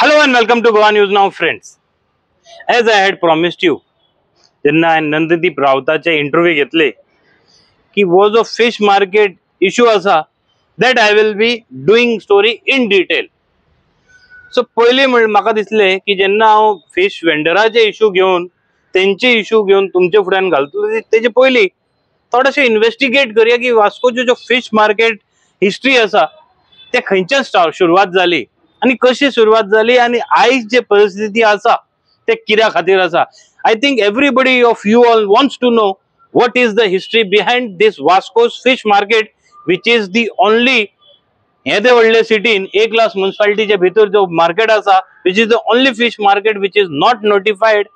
Hello and welcome to Goa News Now, friends. As I had promised you, जेन्ना Nanddeep रावताचे interview घेतले की वो जो फिश मार्केट इश्यू असा that I will be doing story in detail. So पयली म्हाका दिसले की जेन्ना हांव फिश वेंडराचे इश्यू घेवन तेंचे इश्यू घेवन तुमचे फुड्यान घालतलो तेजे पयली थोडेशे इन्व्हेस्टिगेट करया की वास्कोची जो फिश मार्केट हिस्ट्री असा ते खंयच्यान सुरवात जाली आणि कशी सुरुवात झाली आणि आयज जे परिस्थिती असा ते कित्या खातीर असा. I think everybody of you all wants to know what is the history behind this Vasco's fish market which is the only येदे व्हडले सिटीन एक लाख म्युनिसिपालिटीच्या भितर जो मार्केट असा which is the only fish market which is not notified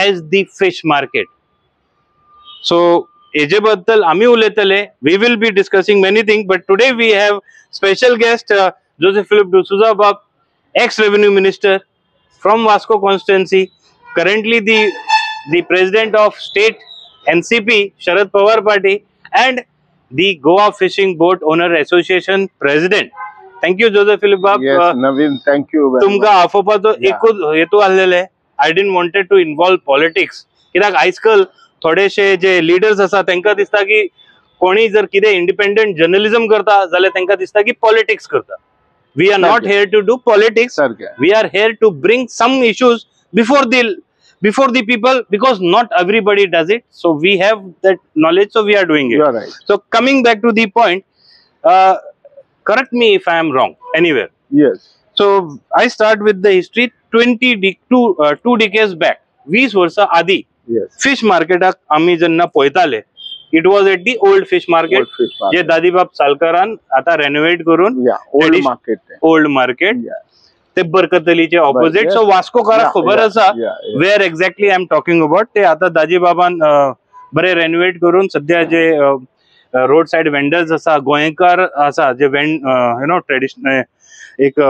as the fish market. So हेजे बद्दल आम्ही उलयतले. We will be discussing many thing but today we have special guest Joseph Philip D'Souza Buck, ex-revenue minister from Vasco constituency, currently the president of state NCP Sharad Pawar party and the Goa Fishing Boat Owner Association president. Thank you Joseph Philip Buck. Yes, Naveen, thank you very तुमका आफोपाचो एकूच हेतू आसलेले. I didn't wanted to involve politics. कित्याक आजकाल थोडेशे जे leaders आसा तांकां दिसता की कोणी जर कितें इंडिपेंडंट जर्नलिझम करता जाल्यार तांकां दिसता की पॉलिटिक्स करता. We are not here to do politics. We are here to bring some issues before the people, because not everybody does it. So we have that knowledge, so we are doing it. You are right. So coming back to the point, correct me if I am wrong anywhere. Yes. So I start with the history. 2 decades back, 20 वर्षा आधी fish मार्केटाक आम्ही जेन्ना पळयताले, it was at the old fish market जे दादीबाब सालकरान आता renovate करून old market ते बरकतलीचे opposite. So वास्कोकाराक खबर आसा where exactly I am talking about. ते आता दादीबाबान बरे रेनोवेट करून सध्या जे रोड साइड वेंडर्स आसा, गोंयकार आसा जे यु नो ट्रेडिशनल एक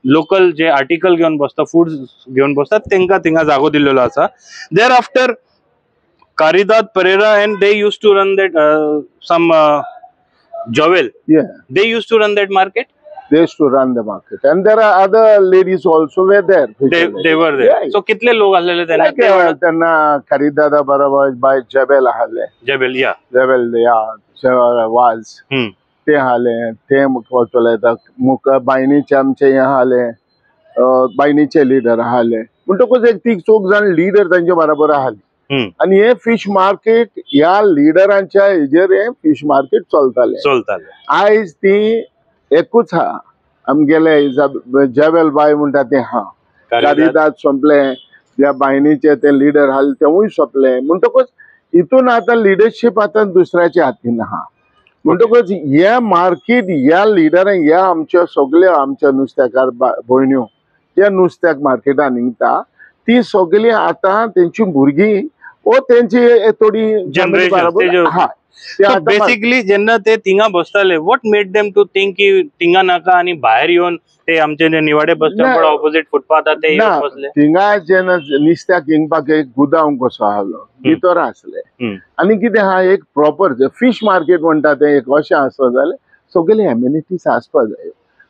लोकल जे आर्टिकल घेवन बसता, फूड घेवन बसतात, तांकां थिंगा जागो दिल्लेलो आसा. There after Caridad Pereira and they used to run that some Jovel. Yeah. They used to run that market. They used to run the market, and there are other ladies also were there. They were there. Yeah. So कितले लोग आलेले त्यांना? त्यांना Caridad बरोबर by Jebel आले. Jebel, yeah. Jebel, yeah. Was. ते आले. ते मुखवतले तर मुख बायनीचे आमचे यहाँ आले. बायनीचे लीडर आले. म्हणतो एक 30 जण लीडर त्यांच्या बरोबर आले. आणि हे फिश मार्केट या लिडरांच्या हेजेर हे फिश मार्केट चलताले. आयज ती एकूच हा आमगेले जेवेल बाय म्हणटा ते हा कारिदाद संपले, ज्या बायनीचे ते लीडर आले तेवूय सोंपले. म्हणटकच हितून आता लिडरशिप आता दुसऱ्याच्या हातीन हा. म्हणटकच हे मार्केट या लिडरांक या आमच्या सगळ्या आमच्या नुस्तेकार भयण्यो ज्या नुस्त्याक मार्केटान निघता ती सगळी आता त्यांची भुरगीं ओ त्यांची थोडी जनरेशन. बेसिकली जेन्ना ते थिंगा बसताले, what made them to think की थिंगा नाका आणि भायर येवन ते आमचे निवाडे बस स्टॉप ऑपोजिट फुटपाथ ते बसले. थिंगा जेन्ना निस्त्याक हिंगपाक एक गुदांव कसो आसलो भितर आसले आणि कितें हा एक प्रॉपर फिश मार्केट म्हणटा ते एक अशें आसत जाल्यार सगळे एम्युनिटीज आसपा जाय.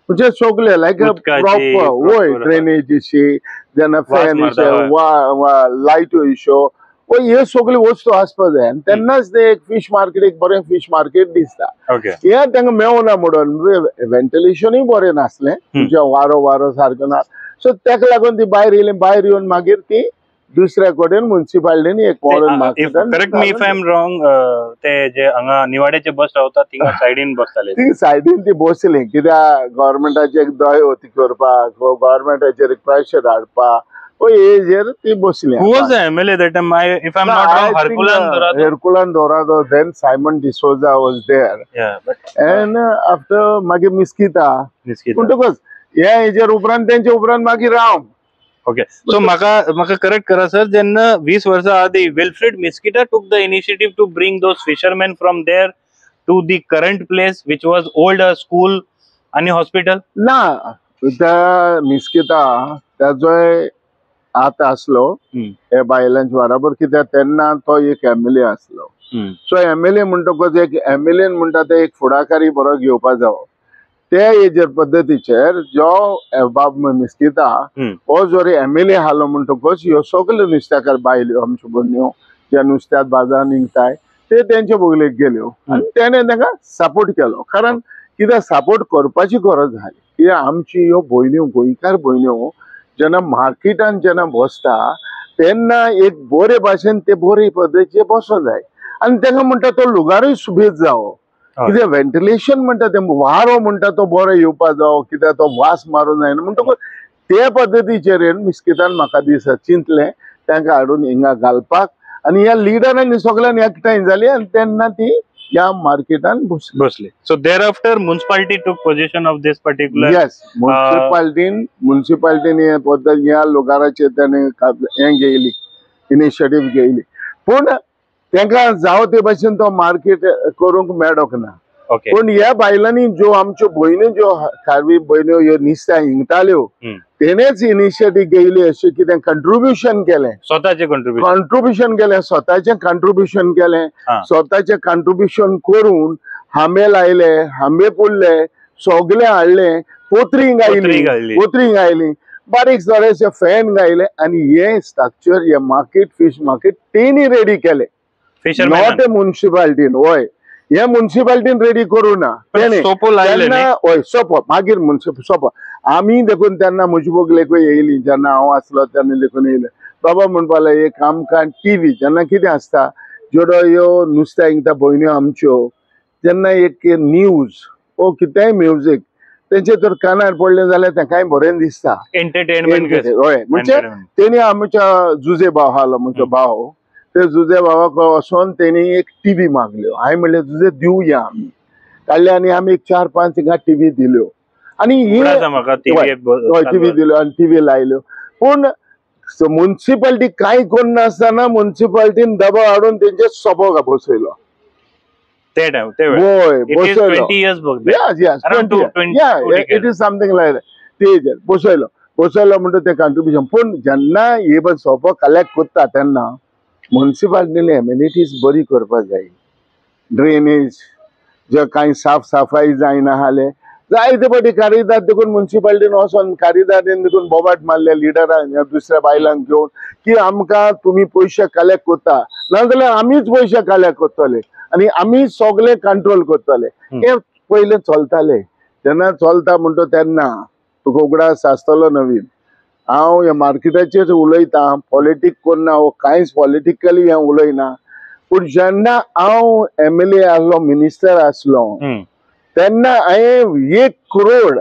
म्हणजे सगळे लायक प्रॉपर वय ड्रेनेजीची जेन्ना फॅन लायट्यो इश्यो हे सगळे वस्तू आसपा जाय. आणि तेन्नाच ते एक फिश मार्केट एक बरें फिश मार्केट दिसता. हे तांकां मेळना म्हणून व्हेंटिलेशनूय बरें नासलें, तुमचे वारो सारको ना. सो ताका लागून ती भायर येयली. भायर येवन मागीर ती दुसऱ्या कडेन म्युनिसिपालिटीनी एक modern market. Correct me if I am wrong, ते जे हांगा निवाड्याचे बस रावता थिंगा सायडीन बसताले. ती सायडीन ती बसली कित्याक गव्हर्मेंटाची एक दय होती करपाक, गव्हर्मेंटाचेर एक प्रेशर हाडपाक, हेजेर ती बसली. Who was the MLA that time? If I'm not wrong, Herculano Dorado. Then Simon D'Souza was there. Yeah, but and after मागीर मिस्किता. म्हणटकच ह्या हेजेर उपरांत तेंचे उपरांत मागीर राव. ओके. सो म्हाका करेक्ट करा सर. जेन्ना 20 वर्षा आधी Wilfred Mesquita took the initiative to bring those fishermen from there to the current place which was old school आणि हॉस्पिटल. ना त्या मिस्किता त्याजो आता असलो हे बायलांच्या बरोबर कित्याक तेन्ना तो एक एमएलए असलो. सो एमएलए म्हणटकच एक एमएलए म्हणटा ते एक फुडाकारी बरो घेवपा जावो. ते हेजेर पद्दतीचेर जो बाब मिस्किता हो जर MLA आलो म्हणटकच ह्यो सगल्यो नुस्तेकार बायल्यो आमच्यो भयण्यो ज्या नुस्त्यात बाजार निघताय ते तेंचे बोगलेक गेल्यो आनी तेणे तांकां सपोर्ट केलो. कारण कित्याक सपोर्ट करपाची गरज आसली. कित्याक आमची ह्यो भयण्यो गोंयकार भयण्यो जेन्ना मार्केटान जेन्ना बसता तेन्ना एक बरे भाशेन ते बरे पद्दतीचे बसो जाय आनी तांकां म्हणटा तो लुगारूय सुबेज जावो. कितें व्हेंटिलेशन म्हणटा ते वारो म्हणटा तो बरो येवपा जावो कित्याक तो वास मारूं जायना म्हणटकूच ते पद्दतीचेर मिस्कितान म्हाका दिसता चिंतलें तांकां हाडून हिंगा घालपाक आनी ह्या लिडरांनी सगळ्यांनी एकठांय जाली आनी तेन्ना ती ह्या मार्केटान बसले. So there after municipality took position of this particular. Yes, म्युनिसिपालिटीन हे पद्दत ह्या लुगाराचेर ताणें हें घेयली, इनिशिएटीव घेयली. पूण तांकां जावं ते भाशेन तो मार्केट करूंक मेळोंक ना. पूण ह्या बायलांनी ज्यो आमच्यो भयण्यो ज्यो खारवी भयण्यो ह्यो नुस्त्या हिंगताल्यो तेणेच इनिशिएटीव घेयली. अशें कितें कंट्रिब्युशन केलें, स्वताचें कंट्रिब्युशन केलें, स्वताचें कंट्रिब्युशन करून हांबे लायले, हांबे पुरले, सगळे हाडले, पोत्री गायली, बारीक थोडेशे फॅन गायले आनी हे स्ट्रक्चर हे मार्केट फिश मार्केट तेणी रेडी केले. नॉट ए म्युनिसिपालिटीन. होय, हे म्युनिसिपालिटीन रेडी करू ना सोपो मागीर सोपो आमी देखून तेन्ना म्हजी बोगलेकूय येयली जेन्ना हांव आसलो तेन्ना देखून येयले. बाबा म्हणपा लागले एक आमकां टीव्ही जेन्ना कितें आसता जेडो ह्यो नुस्त्या हिंगता भयण्यो आमच्यो जेन्ना एक न्यूज ओ कितेंय म्युजीक तेंचे तर कानार पडलें जाल्यार तांकांय बरें दिसता. एंटरटेनमेंट. होय, म्हणजे तेणी आमच्या जुजे भाव आसलो म्हजो भाव, ते जुजे भावाक वचोन तेणी एक टीव्ही मागल्यो. हांवें म्हणलें जुजे दिवया आमी. काडले आनी आमी 4-5 हिंगा टीव्ही दिल्यो आनी टीव्ही दिल्यो आनी टीव्ही लायल्यो. पूण म्युनिसिपालिटी कांय करिनासतना म्युनिसिपालिटीन दबाव हाडून तेंचे सोपो बसयलो. होय, बसयलो. इट इज समथिंग लायक तेजेर बसयलो म्हणटा ते कंट्रिब्युशन. पूण जेन्ना हे सोपो कलेक्ट करता तेन्ना म्युनिसिपालिटीनी एम्युनिटीज बरी करपाक जाय. ड्रेनेज जे कांय साफ सफाई जायना जाले जायते फावटी कारिदार देखून म्युनिसिपालिटीन वचोन कारिदारीन देखून बोबाट मारले लिडरान दुसऱ्या बायलांक घेवन की आमकां तुमी पयशे कलेक्ट करता नाजाल्यार आमीच पयशे कलेक्ट करतले आनी आमी सगळे कंट्रोल करतले. हे पयले चलताले. जेन्ना चलता म्हणटा तेन्ना तुका उगडास आसतलो नवीन. हांव ह्या मार्केटाचेर उलयतां, पॉलिटीक करना वो कांयच पॉलिटिकली हांव उलयना. पूण जेन्ना हांव MLA आसलो, मिनिस्टर आसलो तेन्ना हांवें 1 करोड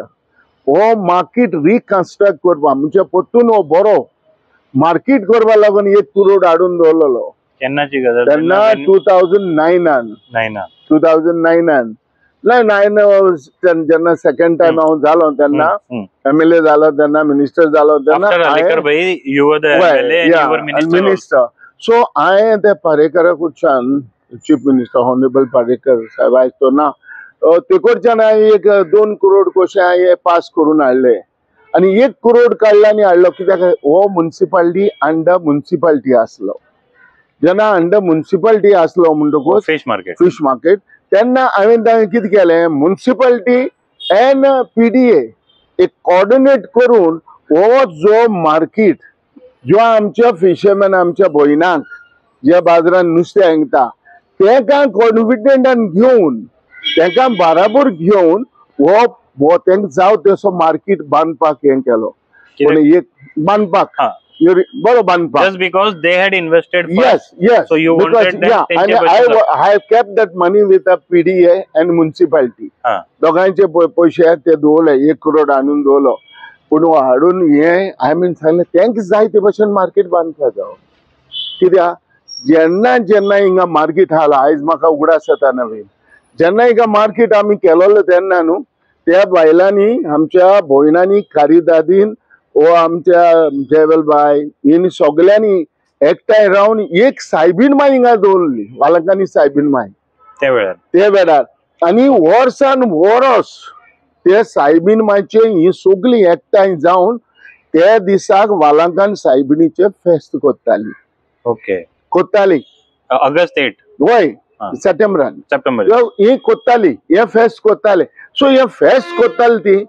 हो मार्केट रिकन्स्ट्रक्ट करपा म्हणजे परतून हो बरो मार्केट करपा लागून 1 करोड हाडून दवरलेलो. तेन्ना 2009 जेन्ना सेकंड टाइम हांव जालो तेन्ना MLA जालो तेन्ना मिनिस्टर जालो तेन्ना मिनिस्टर. सो हांवें ते पारेकरा कडच्यान चीफ मिनिस्टर ऑनरेबल पारेकर साहेब आयज तो ना ते कडच्यान हांवें 1-2 करोड कशें हांवें पास करून हाडले आनी 1 करोड काडला आनी हाडलो. कित्याक हो म्युनिसिपालिटी अंडर म्युनिसिपालिटी आसलो. जेन्ना अंडर म्युनिसिपालिटी आसलो म्हणटकूच फिश मार्केट तेन्ना हांवें तांकां कितें केलें म्युनिसिपालिटी एंड PDA एक कोऑर्डिनेट करून हो जो मार्केट जो आमच्या फिशरमॅन आमच्या भयणांक जे बाजारान नुस्तें हिंगता तांकां कॉन्फिडंटान घेवन तांकां बराबर घेवन हो तांकां जाव तसो मार्केट बांदपाक हें केलो. पूण एक बांदपाक बरो बांदपाक just because they had invested first. Yes. So you wanted that and I have kept that money with the PDA and municipality. दोगांचे पैसे ते दवरले 1 करोड हाडून दवरलो. पूण हाडून हे हांवें सांगलें तांकां जाय ते भशेन मार्केट बांदपाक जावो. कित्याक जेन्ना हिंगा मार्केट आसलो आयज म्हाका उगडास जाता नवीन जेन्ना हिंगा मार्केट आमी केलोलो तेन्ना न्हू त्या बायलांनी आमच्या भयणांनी कारिदादीन वो आमच्या जेवल बाय इन सगळ्यांनी एकठांय रावन एक सायबीण माय हिंगा दवरली वालंकांनी सायबीण माय ते वेळार आनी वर्सान वरस ते सायबीण मायचे ही सगळी एकठांय जावन त्या दिसाक वालंकान सायबिणीचे फेस्त करताली. करताली ऑगस्ट 8 होय सप्टेंबरान ही करताली हे फेस्त करताले. सो हे फेस्ट कोत्ताली ती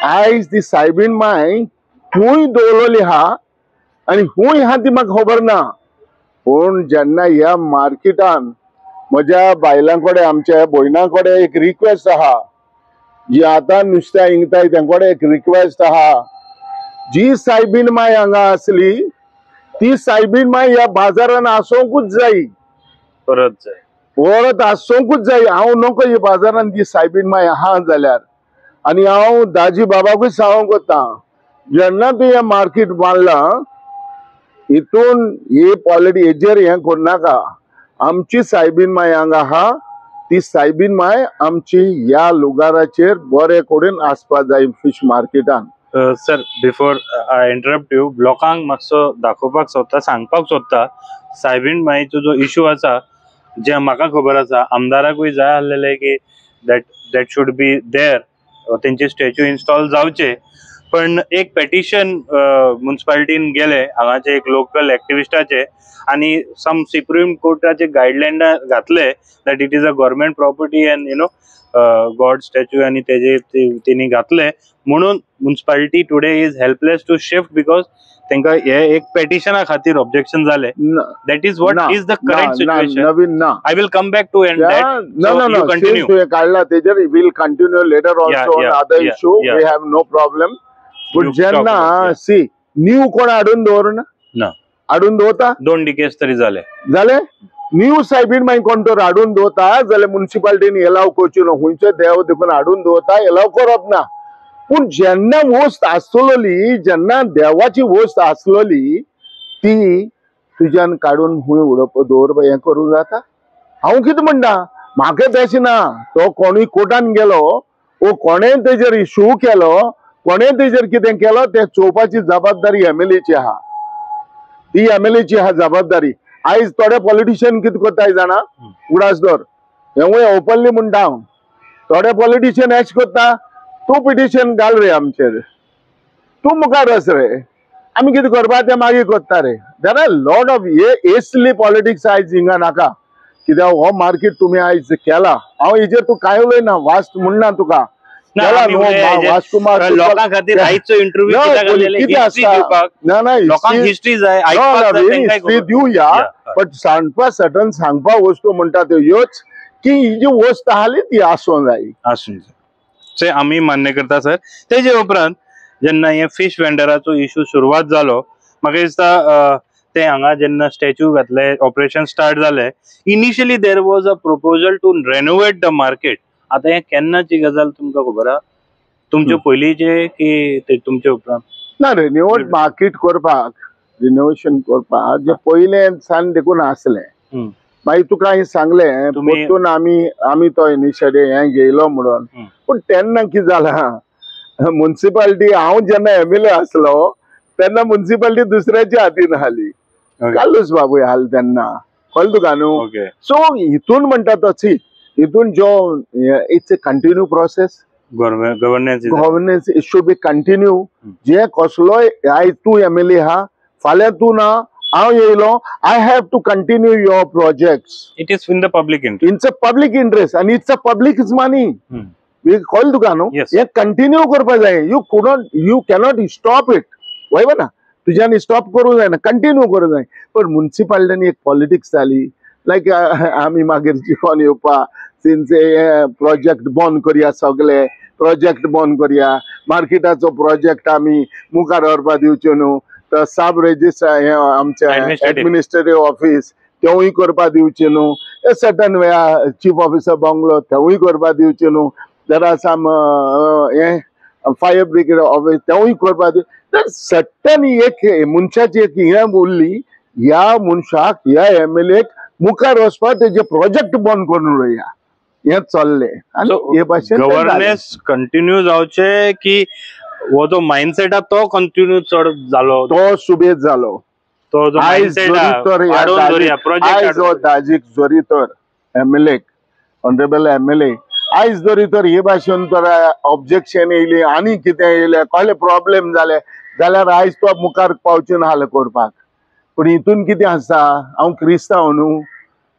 आयज ती सायबीण माय खूंय दवरलेली हा आणि खूंय हा ती म्हाका खबर ना, पूण जेन्ना ह्या मार्केटान म्हज्या बायलांकडे आमच्या भयणांकडे एक रिक्वेस्ट आहा, जी आता नुस्त्या इंगताय तेंकडे एक रिक्वेस्ट आहा, जी सायबीण माय हांगा असली ती सायबीण माय ह्या बाजारान आसोंकूच जायी, परत आसोंकूच जायी. हांव नको ही बाजारान ती सायबीण माय आहा जाल्यार. आणि हांव दाजी बाबाकूय सांगूंक वता, जेन्ना तूं हें मार्केट बांदलां हितून हे पॉलिटी हेजेर हें करनाका. आमची सायबीण माय हांगा आहा, ती सायबीण माय आमची ह्या लुगाराचेर बरे कडेन आसपा जाय फिश मार्केटान. Sir before I interrupt you, लोकांक मातसो दाखोवपाक सोदता, सांगपाक सोदता सायबीण मायेचो जो इशू आसा, जे म्हाका खबर आसा आमदाराकूय जाय आसलेले की दॅट शूड बी देयर, तेंचे स्टॅच्यू इन्स्टॉल जावचे. पण एक पेटिशन म्युन्सिपालिटीन गेले हांगाचे एक लोकल एक्टिविस्टाचे, आणि सम सुप्रीम कोर्टाचे गायडलायन घातले that it is a government property and god statue, आणि तेणी घातले. म्हणून municipality today is helpless to shift because तांकां हे एक पेटिशना खातीर ऑब्जेक्शन जाले. That is what is the current situation. Naveen ना, I will come back to end that. no, continue. तुवें काडला तेजेर will continue later also on other issue. We have no problem. पण जेन्ना सी न्यू कोण हाडून दवरना, हाडून दवरता 2 डिकेस तरी जाले न्यू सायबीण मागीर कोण तर हाडून दवरता जाल्यार म्युन्सिपालिटीन एलाव करची ना. खुंयचो देव देखून हाडून दवरता एलाव करप ना. पूण जेन्ना वस्त आसलोली, जेन्ना देवाची वस्त आसलोली ती तुज्यान काडून खूंय उडोवप दवरप हें करूंक जाता? हांव कितें म्हणटा, म्हाका तशें ना. तो कोणूय कोर्टान गेलो वो कोणें तेजेर इशू केलो, कोणें तेजेर कितें केलो तें चोवपाची जबाबदारी एमएलएची आहा. ती एमएलएची आहा जबाबदारी. आयज थोडे पॉलिटिशियन कितें कोत्ताय जाणा, उडासदोर हेंवूय ओपनली म्हणटा हांव. थोडे पॉलिटिशियन एश कोत्ता, तूं पिटिशन घाल रे आमचेर, तूं मुखार वच रे, आमी कितें करपा तें मागीर कोत्ता रे. There are lot of easily politics आयज हिंगा नाका. कित्याक हो मार्केट तुमी आयज केला, हांव हेजेर तूं कांय उलयना, वास्ट म्हणना तुका. लोकां खातीर आयचो इंटरव्यू हिस्ट्री जाय हिस्ट्री दिवया. बट सांगपा सटन सांगपा वस्तू म्हणटा त्यो ह्योच की ही जी वस्त आसली ती आसूंक जाय. आमी मान्य करता सर. तेजे उपरांत जेन्ना हे फिश वेंडराचो इशू सुरवात जालो, म्हाका दिसता ते हांगा जेन्ना स्टॅच्यू घातले, ऑपरेशन स्टार्ट जाले, initially there was a proposal to renovate the market. आता हे केन्नाची गजाल तुमकां खबर आहा? तुमचे पयलींचे की तुमचे उपरांत? ना, रिन्यूवेट मार्केट करपाक, रिनोवेशन करपाक जे पयले सान देखून आसलें. मागीर तुका हांवें सांगलें परतून आमी तो इनिशिएटीव हें घेयलो म्हणून. पूण तेन्ना कितें जालां, म्युन्सिपालिटी हांव जेन्ना एमएलए आसलो तेन्ना म्युन्सिपालिटी दुसऱ्याच्या हातीन आसली. कालूस बाबूय आसलो तेन्ना, कळ्ळें तुका न्हू. सो हितून म्हणटा तो सी हितून जो it's a continue process. Governance it should be continue. जे कसलोय आयज तूं एमएलए आहा, फाल्यां तूं ना, हांव येयलो, I have to continue your projects. It is in the public interest. It's a public interest आणि इट्स अ पब्लिकच मनी. कळ्ळें तुका न्हू. हे कंटिन्यू करपा जाय. You cannot stop it. वयबा ना, तुज्यान स्टॉप करूंक जायना, कंटिन्यू करूंक जाय. पण म्युन्सिपालिटीनी एक पॉलिटिक्स जाली, लायक आमी मागीर जिखोन येवपा तेंचे प्रोजेक्ट बंद करया, सगळे प्रोजेक्ट बंद करया, मार्केटाचो प्रोजेक्ट आमी मुखार व्हरपा दिवचे न्हू. तर सब रेजिस्टर आमचे एडमिनिस्ट्रेटिव्ह ऑफिस तेवूय करपा दिवचे न्हू. सर्टन वेळा चीफ ऑफिसर बंगलो तेवूय करपा दिवचे न्हू. There are some fire brigade office तेवूय करपा दिवचे. तर सर्टन एक मनशाची एक हें उरली, ह्या मनशाक ह्या एमएलएक मुखार वचपाक तेजे प्रोजेक्ट बंद करून उडया, हें चल्लें. आनी हे भाशेन गव्हर्नन्स कंटिन्यू जावचे की हो जो माइंडसेट तो कंटिन्यू चड जालो, तो सुबेज जालो. तो जो माइंडसेट आयज हो दाजीक जोरी तर एमएलएक, ऑनरेबल एमएलए आयज जोरी तर हे भाशेन तर ऑब्जेक्शन येयली आनी कितें येयलें, कसले प्रॉब्लेम जाले जाल्यार आयज तो मुखार पावचे ना हाल करपाक. पूण हितून कितें आसा, हांव क्रिस्तांव न्हू,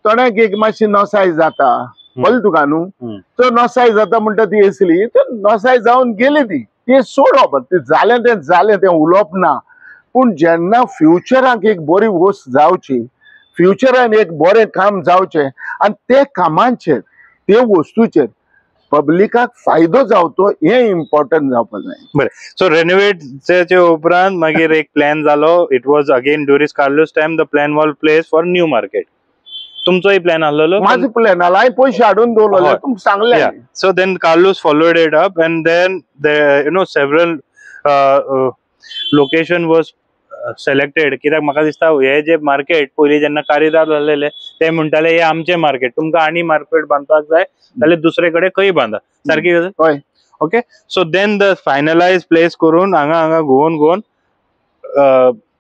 थोड्यांक एक मातशी नसाय जाता. कळ्ळें तुका न्हू. हम्म. तर नसाय जाता म्हणटा ती येसली तर नसाय जावन गेली ती ते सोडप ते जालें तें उलोवप ना. पूण जेन्ना फ्युचराक एक बरी वस्त जावची, फ्युचरान एक बरें काम जावचें आनी ते कामांचेर ते वस्तूचेर पब्लिकाक फायदो जावचो हे इम्पॉर्टंट जावपाक जाय. बरें, सो रेनोवेटचे उपरांत मागीर एक प्लॅन जालो. It was again during Carlos time. The plan was place for new market. तुमचोय प्लॅन आसलेलो. माझो प्लॅन आला, हांवें पयशे हाडून दवरलेले तुमकां सांगलें. Yeah. So then Carlos followed it up, and then several location was selected. कित्याक म्हाका दिसता हे जे मार्केट पयलीं जेन्ना कारीदार जाल्लेले ते म्हणटाले हे आमचे मार्केट, तुमकां आनी मार्केट बांदपाक जाय जाल्यार दुसरे कडेन खंय बांदा. सारकी हय. Okay. So then the finalise place करून हांगा घुवन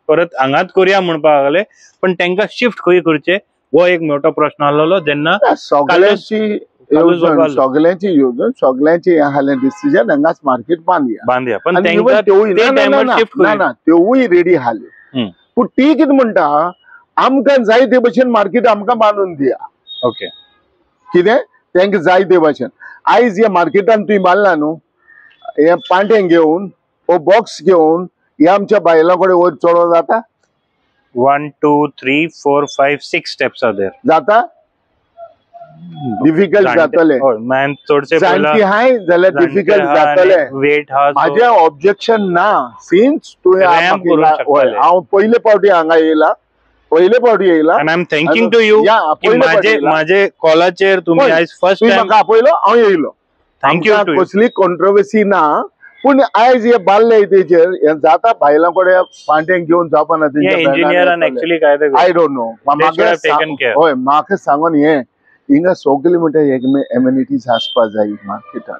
परत हांगाच करया म्हणपाक लागले. पण तांकां शिफ्ट खंय करचे हो एक मोठो प्रश्न आसलेलो. जेन्ना सगळ्यांची येवजण सगळ्यांची हे आसलें डिसिजन हांगाच मार्केट बांदया. पण आणि तांकां ते टायमार शिफ्ट तेवूय रेडी आसले. पूण ती कितें म्हणटा आमकां जाय ते भशेन मार्केट आमकां बांदून दिया. ओके. कितें तांकां जाय ते भशेन आयज ह्या मार्केटान तुवें बांदला न्हू, हे पांटें घेवन हो बॉक्स घेवन हे आमच्या बायलां कडेन वयर चडोवं जाता? 1 2 3 4 5 6 steps are there. जाता? डिफिकल्ट जातले. चडशे जाणटी हाय जाल्यार डिफिकल्ट जातले. वेट हा माझे ऑब्जेक्शन ना. सिन्स तुवें हांव पयले फावटी हांगा येयला, पयले फावटी येयला. and I'm thanking to you की माझे कॉलाचेर तुम्ही आयज फर्स्ट टाइम म्हाका आपयलो हांव येयलो. थँक यू टू कसली कॉन्ट्रोवर्सी ना. पूण आयज हे बाल्ले तेचेर हे जाता बायलां कडेन पांटें घेवन जावपा ना. इंजिनियरान एक्चुअली काय ते आय डोंट नो. हय म्हाका सांगून हे हिंगा सगळी म्हणटा एम्युनिटीज आसपा जाय मार्केटान.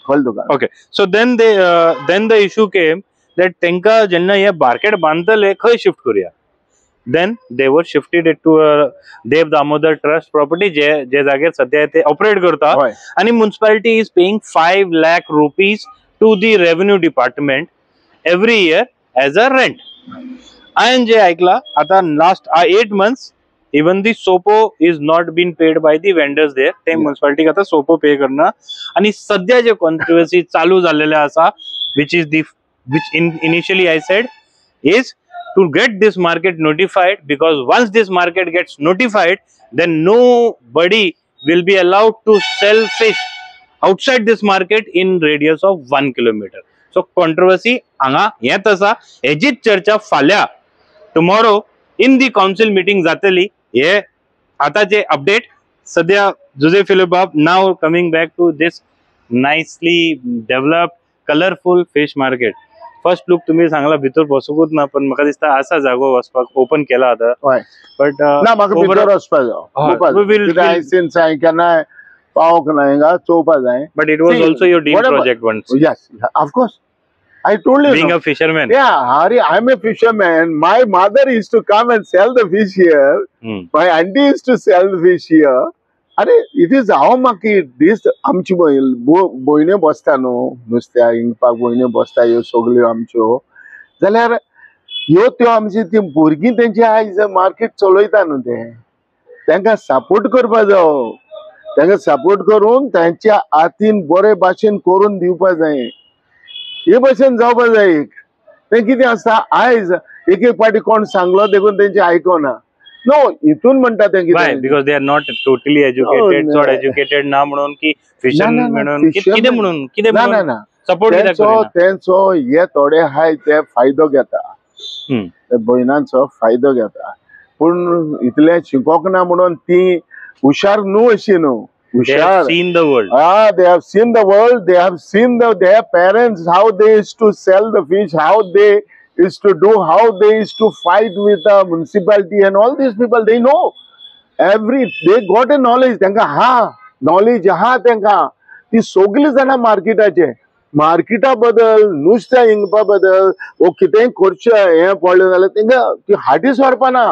कळ्ळें तुका. Okay. So then the issue came that तांकां जेन्ना हे मार्केट बांदतले खंय शिफ्ट करूया. Then they were shifted it to Dev Damodar trust property जे जागेर सध्या ते ऑपरेट करता. आणि municipality is paying 5 lakh rupees to the revenue department every year as a rent. हांवें जे ऐकला आता लास्ट 8 months इवन दी सोपो is not been paid by the vendors there. ते म्युनिसिपालिटीक आता सोपो पे करना. आणि सध्या जे कॉन्ट्रोवर्सी चालू झालेले आसा which initially I said is to get this market notified, because once this market gets notified then nobody will be allowed to sell fish outside this market in radius of 1 kilometer. So controversy anga येत आसा. हेजीच चर्चा फाल्या tomorrow in the council meeting जातली. हे आताचे update सध्या Joseph Philip now coming back to this nicely developed colorful fish market. First look तुम्ही सांगला भितर बसुकूच ना, पण म्हाका दिसता असा जागो वचपाक ओपन केला आता. बट ना म्हाका भितर वचपाक जाय. सिन्स हांवें केन्नाय पावोंक ना हिंगा चोवपा जाय. But it was also your dream project once. Yes, of course. I told you. Being a fisherman. Yeah, Hari, I'm a fisherman. My mother used to come and sell the fish here. My auntie used to sell the fish here. अरे it is हांव म्हाका दीस आमची भयण्यो बसता न्हू नुस्त्या इंगपाक भयण्यो बसता ह्यो सगल्यो आमच्यो. जाल्यार ह्यो त्यो आमची ती भुरगीं तेंची आयज मार्केट चलयता न्हू ते तांकां सपोर्ट करपा जायो. तांकां सपोर्ट करून तांच्या हातीन बरे भाशेन करून दिवपा जाय. हे भशेन जावपा जाय. ते कितें आसता आयज एक पाटी कोण सांगलो देखून तेंचे आयकना. नो हितून म्हणटा ते कितें because they are not totally educated. चड एज्युकेटेड ना म्हणून की फिशरमॅन म्हणून कितें म्हणून सपोर्ट तेंचो हे थोडे हाय ते फायदो घेता. भयणांचो फायदो घेता. पूण इतले शिकोंक ना म्हणून ती हुशार न्हू अशी न्हू. हुशार seen the world. they have seen the world. They have seen their parents how they used to sell the fish, how they used to do, how they used to fight with the municipality and all these people. They know they got a knowledge. Tenka knowledge tenka ती सगळी जाणां Marketa बद्दल नुस्त्या इंगपा बद्दल वो कितेंय करचें हें पडलें जाल्यार तेंकां ती हाटीस व्हरपाना.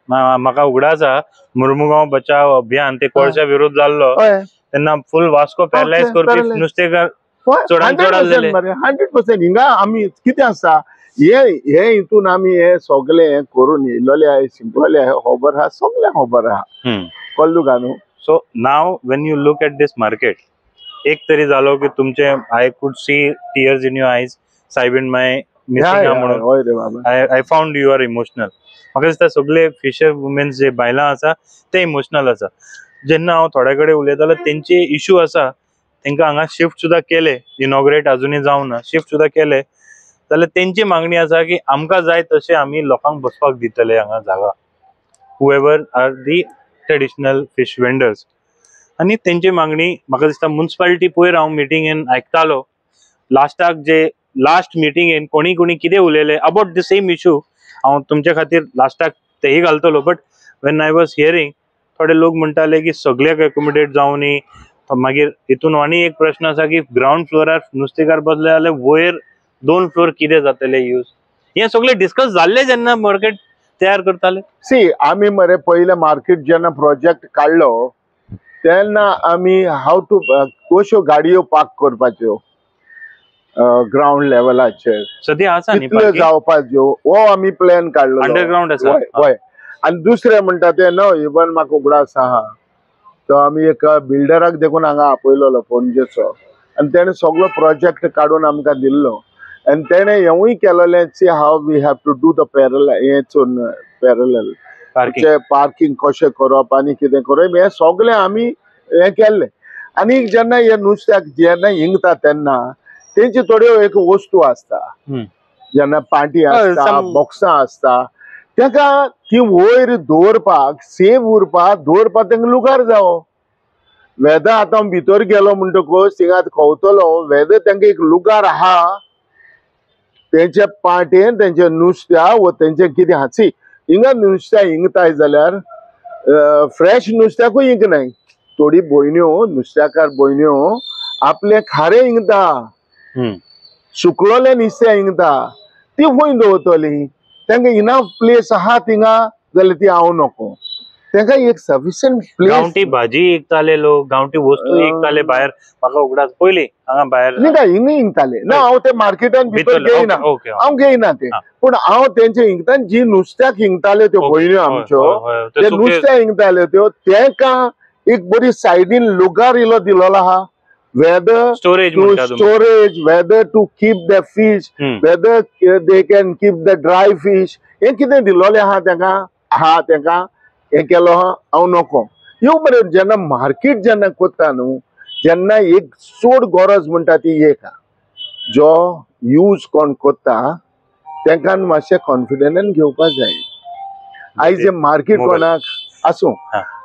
म्हाका उगडास आसा मुर्मुगांव बचाव अभियान ते कोळशा विरोध जाल्लो तेन्ना फुल वास्को पॅरलायज करपी नुस्तेकार चडांत चड आसलेले. 100%. हिंगा आमी कितें आसा हे हितून आमी हे सगळे करून येयलोले शिकलोले खबर आहा सगळ्यांक खबर आहा. कळ्ळें तुका न्हू. So now when you look at this market, एक तरी झालो की तुमचे I could see tears in your eyes, सायबीन माय मिसिंग म्हणून. होय रे बाबा. I found you are emotional. म्हाका दिसता सगळे फिशर वुमेन्स जे बायलां आसा ते इमोशनल आसा. जेन्ना हांव थोड्या कडेन उलयतालो तेंचे इश्यू आसा, तांकां हांगा शिफ्ट सुद्दां केले, इनॉग्रेट अजुनूय जावना, शिफ्ट सुद्दां केले, जाल्यार तेंची मागणी आसा की आमकां जाय तशें आमी लोकांक बसपाक दितले हांगा जागा, however are the traditional fish vendors. आनी तेंची मागणी म्हाका दिसता म्युनिसिपालिटी पयर हांव मिटिंगेन आयकतालो, लास्टाक जे लास्ट मिटिंगेन कोणी कोणी कितें उलयले अबाउट द सेम इश्यू, हांव तुमचे खातीर लास्टाक तेही घालतलो. But when I was hearing, थोडे लोक म्हणटाले की सगळ्याक एकोमोडेट जावनी. मागीर हितून आनी एक प्रश्न आसा की ग्राउंड फ्लोरार नुस्तेकार बसले जाल्यार वयर 2 फ्लोर कितें जातले यूज, हे सगळे डिस्कस जाल्ले जेन्ना मार्केट तयार करताले. सी आम्ही मरे पहिले मार्केट जेन्ना प्रोजेक्ट काढलो तेन्ना आम्ही हाव टू कश्यो गाडयो पार्क करपाच्यो ग्राउंड लेवलाचेर, सद्या आसा न्ही कितल्यो जावपाच्यो हो आम्ही प्लॅन काढलो. अंडरग्राउंड आसा. होय. आणि दुसरे म्हणटा ते नो इवन म्हाका उगडास आहा, तो आम्ही एक बिल्डराक देखून हांगा आपयलोलो पणजेचो, आणि तेणे सगळो प्रोजेक्ट काढून आमकां दिल्लो. आणि तेणे हेवूय केलोलें see how we have to do the parallel parking कशें करप आनी कितें करप, हे सगळें आमी हें केल्लें. आनी जेन्ना हे नुस्त्याक जेन्ना हिंगता तेन्ना तेंची थोड्यो एक वस्तू आसता, जेन्ना पाटी आसता, बॉक्सां आसता, तेका ती वयर दवरपाक सेफ उरपाक दवरपाक तेंका लुगार जावो. वेदर आतां हांव भितर गेलो म्हणटकूच थिंगा कवतलो वेदर तेंका एक लुगार आहा तेंचे पाटेन तेंचे नुस्त्या व तेंचे कितें हाची हिंगा नुस्त्या हिंगताय जाल्यार फ्रेश नुस्त्याकूय हिंगनाय. थोडी भयण्यो नुस्त्याकार भयण्यो आपले खारे हिंगता, सुकलोले नुस्तें हिंगता, ती खंय दवरतली. तेंका इनफ प्लेस आहा थिंगा जाल्यार ती हांव नको. तेंका एक सफिशियंट प्लेस. गांवठी भाजी विकताले लोक, गांवठी वस्तू विकताले भायर. म्हाका उगडास पयली हांगा भायर हिंगा हिंगताले ना, हांव ते मार्केटान भितर घेयना, हांव घेयना ते. पूण हांव तेंचे हिंगता जी नुस्त्याक हिंगताल्यो त्यो भयण्यो आमच्यो, ते नुस्त्या हिंगताल्यो त्यो तेंका एक बरी सायडीन लुगार इलो दिलोलो आहा. whether storage to storage, whether to keep the fish, whether they can keep the dry fish, हे कितें दिलोले आहा तेंका, आहा तेंका हे केलो आहा हांव नको. ह्यो मरे जेन्ना मार्केट जेन्ना कोत्ता न्हू, जेन्ना एक चड गरज म्हणटा ती एक जो यूज कोण कोत्ता तेंका मातशें कॉन्फिडन्सान घेवपाक जाय. आयज हे मार्केट कोणाक आसूं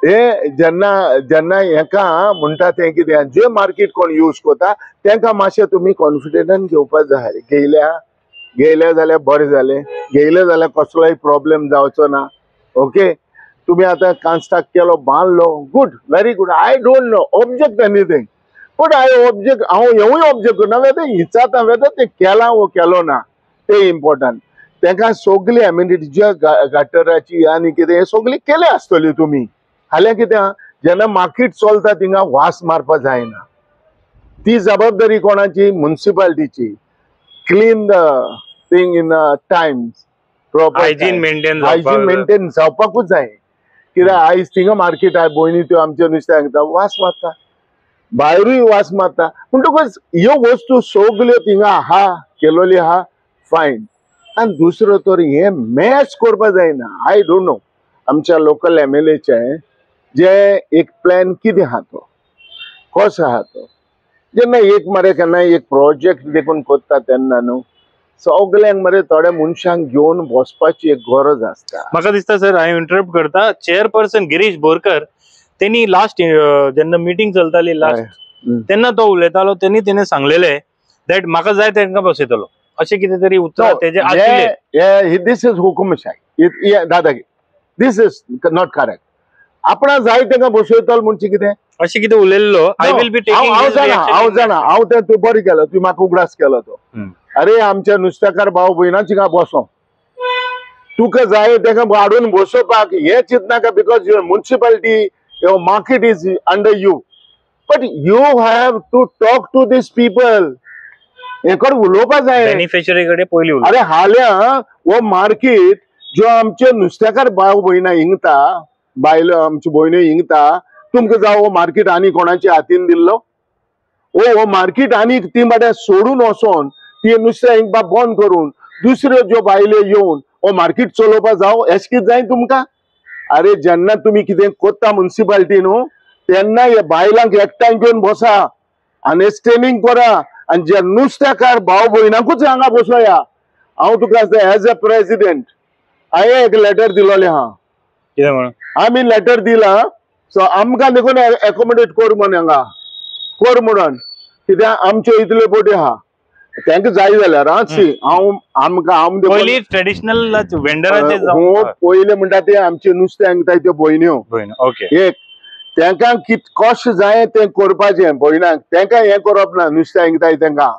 हे जेन्ना जेन्ना हेका म्हणटा ते कितें जे मार्केट कोण यूज कोता तेंका मातशें तुमी कॉन्फिडन्सान घेवपाक जाय. घेयल्या जाल्यार बरें जालें, घेयले जाल्यार कसलोय प्रॉब्लेम जावचो ना. ओके, तुम्ही आता कन्स्ट्रक्ट केलो बांदलो, good, very good. I don't know object anything, but I object हांव हेवूय ऑब्जेक्ट करना वेदर हिचाता वेदर ते केला वो केलो ना ते इम्पॉर्टंट. तेंका सगळी एम्युनिटी जे गटराची आनी कितें हे सगळी केले आसतली तुमी. हाल्यार कितें जेन्ना मार्केट चलता थिंगा वास मारपा जायना. ती जबाबदारी कोणाची? म्युनिसिपालिटीची. Clean the thing in time, hygiene maintain जावपाकूच जाय. कित्याक आयज थिंगा मार्केट आय भयणी त्यो आमच्या नुस्त्याक वास मारता, भायरूय वास मारता. म्हणटकूच ह्यो वस्तू सगल्यो थिंगा आहा केलोली आहा फायन. आनी दुसरो तर हे मॅच करपा जायना. आय डोंट नो आमच्या लोकल MLAचे जे एक प्लॅन कितें आहा तो, कसो आहा तो. जेन्ना एक मरे केन्ना एक प्रोजेक्ट देखून कोत्ता तेन्ना न्हू सगळ्यांक मरे थोड्या मनशांक घेवन बसपाची एक गरज आसता. म्हाका दिसता सर हांव इंटरप्ट करता, चेअरपर्सन गिरीश बोरकर त्यांनी लास्ट जेन्ना मिटींग चलताली लास्ट तेन्ना तो उलयतालो, तेणे सांगलेले दॅट म्हाका जाय तेंकां बसयतलो अशें कितें तरी उतर तेजे आशिल्ले. दिस इज हुकुमशाही दादा, दिस इज नॉट करेक्ट. आपणा जाय तेंकां बसयतलो म्हणचे कितें अशें कितें उलयल्लो. आय विल बी टेकिंग हांव तें तूं बरें केलो, तुवें म्हाका उगडास केलो तो. अरे आमच्या नुस्तेकार भाव भयणां थिंगा बसो, तुका जाय तेका हाडून बसोवपाक हे चिंतनाका. Because your municipality your market is under you, but you have to talk to this people. हे कडेन उलोवपाक जाय बेनिफिशरी कडेन पयलीं. अरे हाल्या हो मार्केट जो आमचे नुस्तेकार भाव भयणां हिंगता, बायलो आमच्यो भयण्यो हिंगता, तुमकां जावं मार्केट आनी कोणाच्या हातीन दिल्लो हो मार्केट आनी ती बाटे सोडून वचोन ती नुस्तें इंकपा बंद करून दुसऱ्यो ज्यो बायल्यो येवन हो मार्केट चलोवपा जावं अशें कितें जाय तुमकां अरे जेन्ना तुमी कितें कोत्ता म्युनिसिपालिटी न्हू तेन्ना हे बायलांक एकठांय घेवन बसा अंडरस्टँडिंग करा आनी जे नुस्तेकार भाव भयणाकूच हांगा बसोया हांव तुका एज अ प्रेसिडेंट हांवें एक लेटर दिलोलें आहा कितें म्हणून आमी लेटर दिला सो आमकां देखून एकोमोडेट कर म्हण हांगा कर म्हणून कित्याक आमच्यो इतल्यो बोटी आहा तांकां जाय जाल्यार सी हांव पयलीं ट्रेडिशनल वेंडराचे पयले म्हणटा ते आमचे नुस्तें हांगताय त्यो भयण्यो ओके एक तांकां कित कश्ट जाय तें करपाचें भयणांक तांकां हें करप ना नुस्तें हांगताय तांकां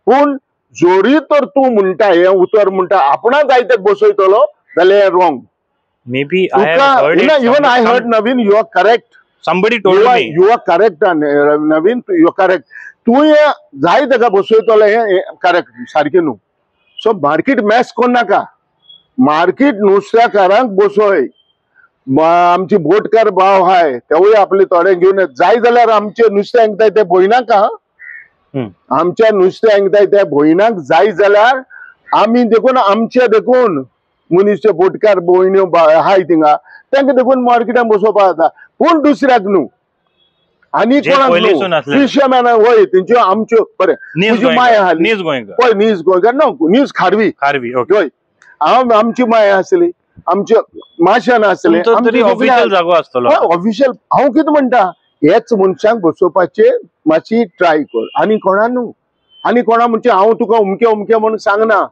पूण जोरी तर तूं म्हणटा हें उतर म्हणटा आपणा जाय ते बसयतलो जाल्यार हें wrong maybe even I heard Naveen you are correct somebody told me you are correct Naveen you are correct तू हे जाय ताका बसयतलो हे करेक्ट सारकें न्हू सो मार्केट मॅस कोण नाका मार्केट नुस्तेकारांक बसय आमची बोटकार भाव हाय तेवूय आपले थोडे घेवन जाय जाल्यार आमचे नुस्तें हांगताय ते भयणाक आमच्या नुस्तें हांगताय त्या भयणाक जाय जाल्यार आमी देखून आमचे देखून मनीसचे बोटकार भयण्यो हाय थिंगा तांकां देखून मार्केटान बसोवपा जाता पूण दुसऱ्याक न्हू आनी कोणाक फिशरमॅन वय तेंच्यो आमच्यो बरें तुजी माय आसली पळय नीज गोंयकार न्हू नीज खारवी हय हांव आमची माय आसली आमच्यो माश्यान आसले ऑफिशियल जागो आसतलो ऑफिशियल हांव कितें म्हणटा हेच मनशांक बसोवपाचे मातशी ट्राय कर आनी कोणा न्हू आनी कोणा म्हणजे हांव तुका उमके म्हणून सांगना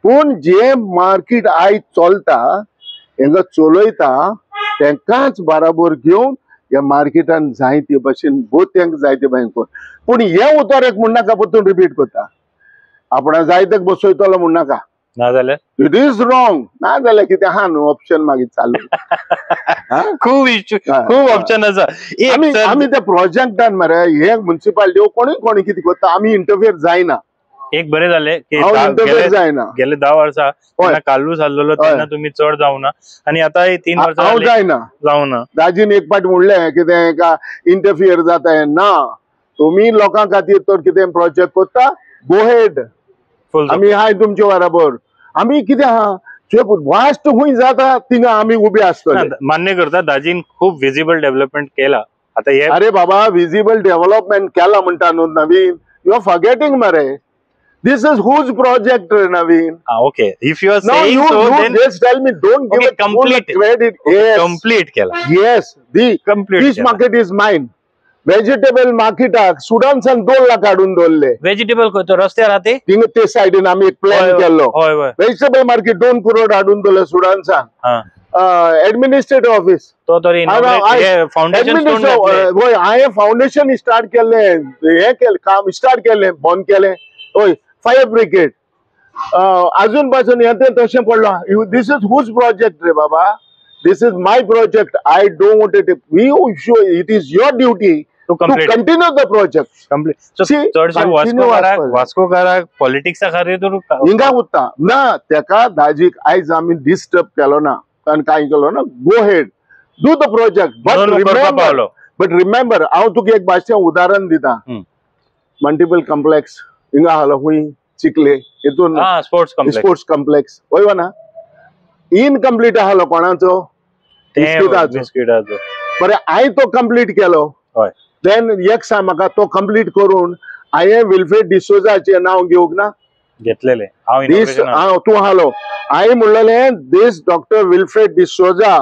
पूण जे मार्केट आयज चलता हांगा चलयता तांकांच बराबर घेवन ह्या मार्केटान जाय ते भाशेन बोथ तांकां जाय ते भाशेन कर पूण हे उतर एक म्हणनाका परतून रिपीट करता आपणा जाय ताका बसयतलो म्हणनाका नाजाल्यार इट इज रॉंग नाजाल्यार कितें आहा न्हू ऑप्शन मागीर चालू खूब ऑप्शन आसा आमी त्या प्रोजेक्टान मरे हे म्युनिसिपालिटी कोणी कितें करता आमी इंटरफियर जायना एक बरें जालें की गेले 10 वर्सां तेन्ना काल्लू जाल्लो तेन्ना तुमी चड जावना आनी आतां 3 वर्सां हांव जायना जावना दाजीन एक पाट म्हणलें कितें का इंटरफियर जाता ना तुमी लोकां खातीर तर कितें प्रोजेक्ट करता गो हेड आमी हाय तुमचे बराबर आमी कितें आहा वास्ट खूंय जाता थिंगा आमी उबे आसतले मान्य करता दाजीन खूब विजिबल डेव्हलपमेंट केला आतां हे अरे बाबा विजिबल डेव्हलपमेंट केला म्हणटा न्हू नवीन यू आर फॉरगेटिंग मरे This is whose project, Naveen? Okay. If you are saying so, then just tell me. Don't give it complete credit. Yes. Complete kela. Yes. The complete fish market is mine. Vegetable market Sudan San 2 lakh काढून दवरले. Vegetable तो रस्त्यार राहते? तिंग ते साइडीन आमी एक plan केलो. Vegetable market 2 करोड हाडून दवरले सुडान सान. एडमिनिस्ट्रेटिव्ह ऑफिस तो तरी फाउंडेशन होय हांवें फाउंडेशन स्टार्ट केले हे केले काम स्टार्ट केले बंद केले होय फायर ब्रिगेड अजून पासून येते तशें पडलो दिस इज हुज प्रोजेक्ट रे बाबा this is my project I don't want it we show it is your duty to continue the project वास्कोकाराक पॉलिटिक्सा खातीर हिंगा उत्ता ना तेका दाजीक आयज आमी डिस्टर्ब केलो ना कारण काय केलो ना go ahead do the project but remember हांव तुका एक भाशेन उदाहरण दिता मल्टिपल कॉम्प्लेक्स हिंगा आसलो हुंय चिकले हितून स्पोर्ट्स कॉम्प्लेक्स वय ना इनकम्प्लीट आसलो कोणाचो बरें हांवें तो कंप्लीट केलो देन एक सांग म्हाका तो कंप्लीट करून हांवें विल्फ्रेड डिसोजाचें नांव घेवंक ना घेतलेले तूं आसलो हांवें म्हणलेलें this doctor Wilfred D'Souza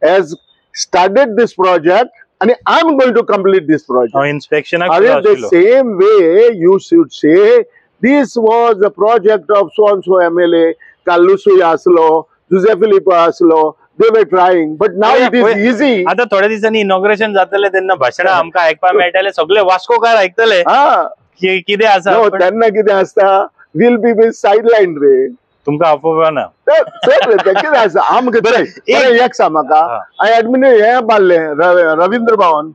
has started this project and I'm going to complete this project. Inspection. The same way you should say this was a project of so and so MLA, Kallusu Aslo, Jose Filippo Aslo. They were trying, but now it is easy. आता थोड्या दिवसांनी inauguration जातले तेन्ना भाषण आमकां आयकपा मेळटले सगळे वास्कोकार आयकतले की कितें आसा तेन्ना कितें आसता विल बी साइडलाइन रे तुमकां अपोवप ना कितें आसा आमकां एक सांग म्हाका हांवें एडमिन हें बांदलें रवींद्र भवन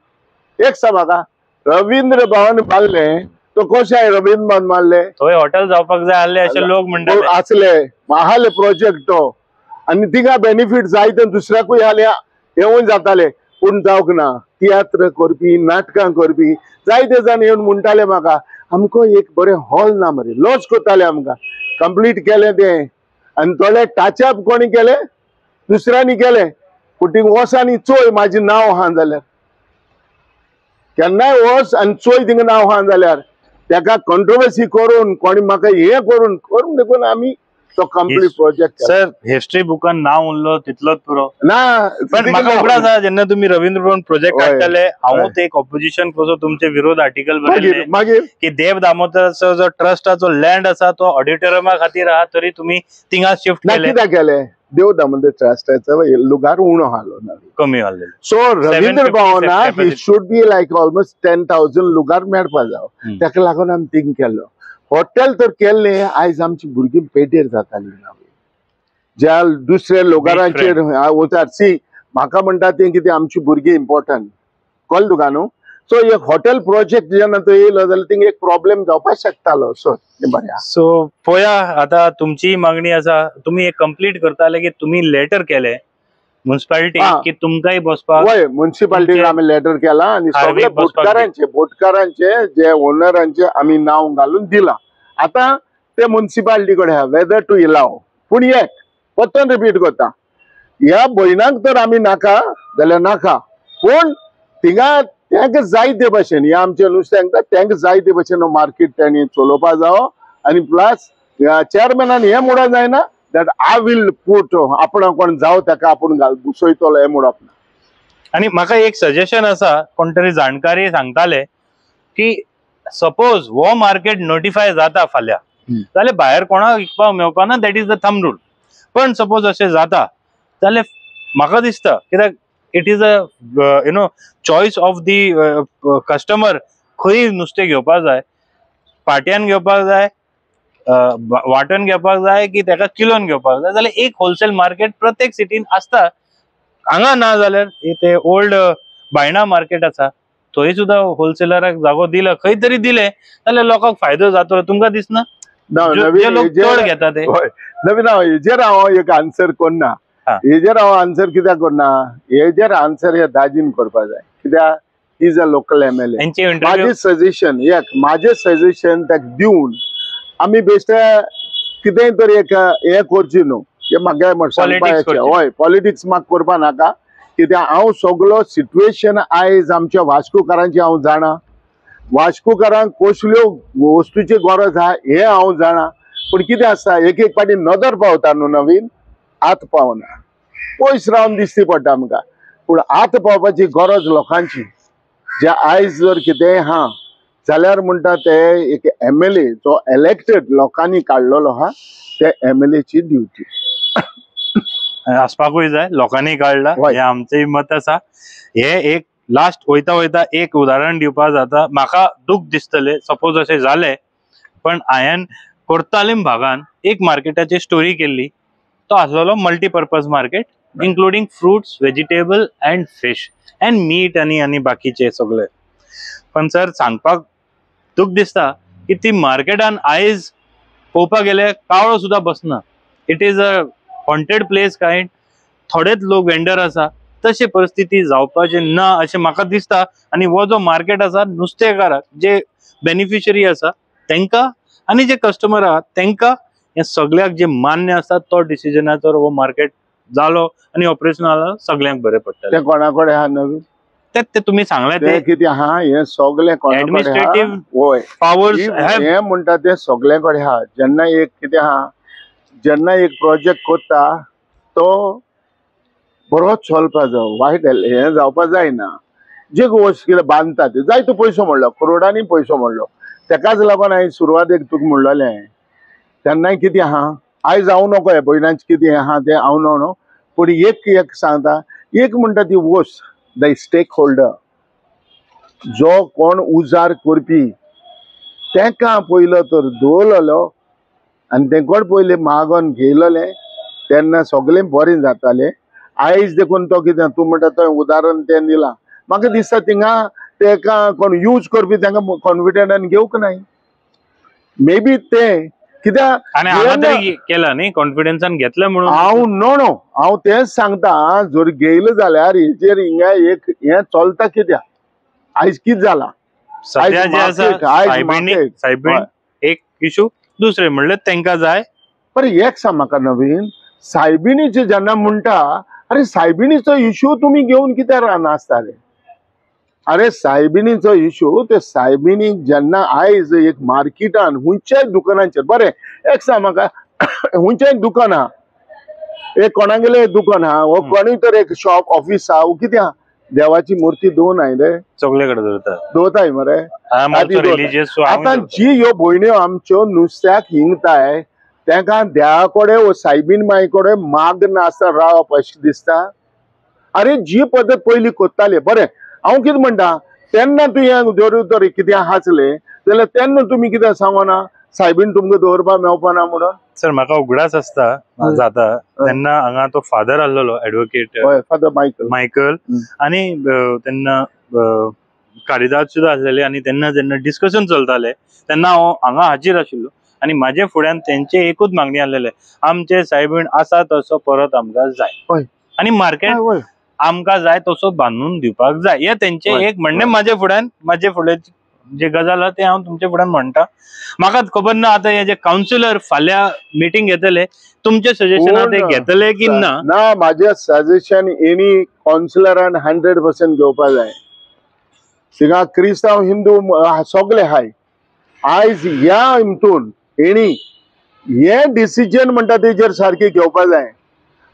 एक सांग म्हाका रवींद्र भवन बांदलें तो कशें रवींद्र भवन बांदलें थंय हॉटेल जावपाक जाय आसलें अशें लोक म्हणटाले आसले आसले प्रोजेक्ट तो आनी थिंगा बेनिफीट जाय ते दुसऱ्याकूय येवून जाताले पूण जावंक ना. तियात्र करपी, नाटकां करपी जायते जाण येवन म्हणटाले म्हाका आमकां एक बरें हॉल ना मरे, लॉज कोत्ताले आमकां. कंप्लीट केलें तें आनी थोडे टाचअप कोणी केले, दुसऱ्यांनी केले. पूण थिंग वच आनी चोय म्हाजें नांव आहा जाल्यार, केन्नाय वच आनी चोय थिंगा नांव आहा जाल्यार तेका कंट्रोवर्सी करून कोणी म्हाका हे करून देखून आमी तो कंप्लीट प्रोजेक्ट. सर हिस्ट्री बुकान नाव उरलो तितलोच पुरो ना. पण म्हाका उगडास आसा जेन्ना तुम्ही रवींद्र भवन प्रोजेक्ट हाडटाले हांवूच एक ऑपोजिशन कसो तुमचे विरोध आर्टिकल बरयले मागीर की देव दामोदराचो जो ट्रस्टाचो लँड आसा तो ऑडिटोरियमा खातीर आहा तरी तुम्ही थिंगा शिफ्ट ना केले. कित्याक केले? देव दामोदर ट्रस्टाचो लुगार उणो आलो ना. कमी जाल्लेले. सो रवींद्र 750 भवनाक capacity. It should be like almost 10,000 लुगार मेळपा जावो. तेका लागून आमी थिंग केलो. हॉटेल तर केल्ले आयज आमची भुरगीं पेटेर जातालीं ना. ज्या दुसऱ्या लोकांचेर वचार सी म्हाका म्हणटा तें कितें आमची भुरगीं इम्पॉर्टंट कळ्ळें तुका न्हू. सो एक हॉटेल प्रोजेक्ट जेन्ना तो येयलो जाल्यार थिंग एक प्रॉब्लेम जावपाक शकतालो. सो बरें. सो पळया आता तुमची मागणी आसा तुम्ही एक कंप्लीट करताले की तुम्ही लेटर केले म्युनिसिपालिटी की तुमकांय बसपाक. वय म्युनिसिपालिटीक आमी लेटर केला आनी सगळे बोटकारांचे जे ओनरांचे आमी नांव घालून दिला. आतां ते म्युनिसिपालिटी कडेन आहा वेदर टू इलाव. पूण एक परतून रिपीट करता, ह्या भयणांक तर आमी नाका जाल्यार नाका, पूण थिंगा तांकां जाय ते भशेन हे आमचे नुस्त्यांक तांकां जाय ते भशेन मार्केट तांणी चलोवपा जावो. आनी प्लस चेअरमॅनान हे म्हणूंक जायना दॅट आय विल पूट आपण कोण जाव ताका आपूण घुसयतलो हे म्हणप ना. आणि म्हाका एक सजेशन आसा कोण तरी जाणकारी सांगताले की सपोज हो मार्केट नोटिफाय जाता फाल्यां जाल्यार भायर कोणाक विकपाक मेळपा ना. That is the thumb rule. पण सपोज अशें जाता जाल्यार म्हाका दिसता कित्याक it is a you know choice of the customer खंय नुस्तें घेवपाक जाय, पाट्यान घेवपाक जाय, वाटन घेवपाक जाय की तेका किलोन घेवपाक जाय जाल्यार एक होलसेल मार्केट प्रत्येक सिटीन आसता. हांगा ना जाल्यार ते ओल्ड बायणा मार्केट आसा थंय सुद्धा होलसेलराक जागो दिला खंय तरी दिले जाल्यार लोकांक फायदो जातलो. तुमकां दिसना जे लोक चड घेता ते. नवीन हेजेर हांव एक आन्सर करना. हेजेर हांव आन्सर कित्याक करना, हेजेर आन्सर हे दाजीन करपा जाय. कित्याक इज अ लोकल MLA. माझे सजेशन ताका दिवन आमी बेश्टे कितेंय तरी एक हे करची न्हू. हे म्हाका सांगपाचें हय पॉलिटिक्स म्हाका करपा नाका. कित्याक हांव सगळो सिच्युएशन आयज आमच्या वास्कोकारांची हांव जाणा. वास्कोकारांक कसल्यो वस्तूची गरज आहा हे हांव जाणा. पूण कितें आसता एक एक पाटी नदर पावता न्हू नवीन, आत पावना. पयस रावन दिसती पडटा आमकां. पूण आत पावपाची गरज लोकांची जे आयज जर कितेंय आहा जाल्यार म्हणटा ते एक MLA जो इलेक्टेड लोकांनी काडलेलो आहा ते MLA ची ड्युटी आसपाकूय जाय. लोकांनी काडला हे आमचेय मत आसा. हे एक लास्ट वयता एक उदाहरण दिवपाक जाता. म्हाका दूख दिसतले सपोज अशें जालें पण हांवें कोर्तालीम भागान एक मार्केटाची स्टोरी केल्ली. तो आसलेलो multipurpose market including fruits, vegetable and fish and meat आनी बाकीचे सगळे. पण सर सांगपाक दूख दिसता की ती मार्केटान आयज पळोवपाक गेल्यार कावळो सुद्धा बसना. It is a haunted place kind. थोडेच लोक वेंडर आसा. तशी परिस्थिती जावपाचे ना अशें म्हाका दिसता. आनी हो जो मार्केट आसा नुस्तेकाराक जे बेनिफिशरी आसा तांकां आनी जे कस्टमर आहात तांकां हे सगळ्याक जे मान्य आसा तो डिसिजनाचो हो मार्केट जालो आनी ऑपरेशनल सगळ्यांक बरें पडटलें. ते कोणा कडेन आहा नवीन ते तुम्ही सांगले ते कितें आहा हे सगळे एडमिनिस्ट्रेटिव्ह पावर्स हे म्हणटा ते सगळे कडेन आहा. जेन्ना एक कितें आहा जेन्ना एक प्रोजेक्ट करता तो बरो चलपा जाय. वायट हे जावपा जायना. जे गोश्ट कितें बांदता ते जायतो पयसो म्हणलो करोडांनी पयसो म्हणलो. तेकाच लागून हांवें सुरवातेक तुका म्हणलोलें तेन्नाय कितें आहा आयज हांव नको हे भयणांचें कितें आहा तें हांव न्हू. पूण एक सांगता एक म्हणटा ती वोस्ट द स्टेक होल्डर जो कोण उजार करपी तेका पयलो तर दवरलेलो आनी तेंकोड पयले मागोन घेयलेले तेन्ना सगळें बरें जातालें. आयज देखून तो कितें तूं म्हणटा तो उदाहरण तें दिलां म्हाका दिसता थिंगा तेका कोण यूज करपी तांकां कॉन्फिडंटान घेवंक नाय. मे बी ते कित्याक आणि हांगा तरी केला न्ही कॉन्फिडन्सान घेतलं म्हणून हांव नो हांव तेच सांगता जर गेले जाल्यार हेजेर हिंगा एक हे चलता कित्याक आयज कितें जाला सध्या जे आसा market, आयज सायबिणी market. सायबिण एक इशू दुसरे म्हणले तांकां जाय पण एक सांग म्हाका नवीन सायबिणीचे जेन्ना म्हणटा अरे सायबिणीचो इश्यू तुम्ही घेवन कित्याक नासताले अरे सायबिणीचो इश्यू ते सायबिणीक जेन्ना आयज एक मार्केटान हुंयच्याय दुकानांचेर बरें एक सांग म्हाका हुंयच्याय दुकान आहा एक कोणागेले दुकान आहा वो कोणूय तर एक शॉप ऑफिस आहा कित्याक देवाची मूर्ती दोन हाय रे सगळे कडे धरता दोताय मरे रिलीजियस आता जी ह्यो भयण्यो आमच्यो नुस्त्याक हिंगताय तेका देवा कडेन वो सायबीण माई कडेन माग नासता रावप अशें दिसता अरे जी पद्दत पयलीं कोत्ताले बरें हांव कितें म्हणटा तेन्ना तुवें जर तर कितें हाचले जाल्यार तेन्ना तुमी कित्याक सांगना सायबीण तुमकां दवरपा मेळपाना म्हणून सर म्हाका उगडास आसता जाता तेन्ना हांगा तो फादर आसलेलो एडवोकेट फादर मायकल मायकल आणि तेन्ना कालिदास सुद्धा आसलेले आणि तेन्ना जेन्ना डिस्कशन चलताले तेन्ना हांव हांगा हाजीर आशिल्लो आणि माझ्या फुड्यान तेंचे एकूच मागणी आसलेले आमचे सायबीण आसा तसो परत आमकां जाय आणि मार्केट आमकां जाय तसो बांदून दिवपाक जाय हे तेंचे एक म्हणणे माझे फुडें जे गजाल आहा ते हांव तुमचे फुड्यान म्हणटा म्हाका खबर ना आता हे जे काउन्सिलर फाल्यां मिटींग घेतले तुमचे सजेशन ते घेतले की ना माझे सजेशन एनी काउन्सिलरान 100% घेवपा जाय थिंगा क्रिस्तांव हिंदू सगळे हाय आयज ह्या हितून एनी हे डिसिजन म्हणटा तेजेर सारखे घेवपा जाय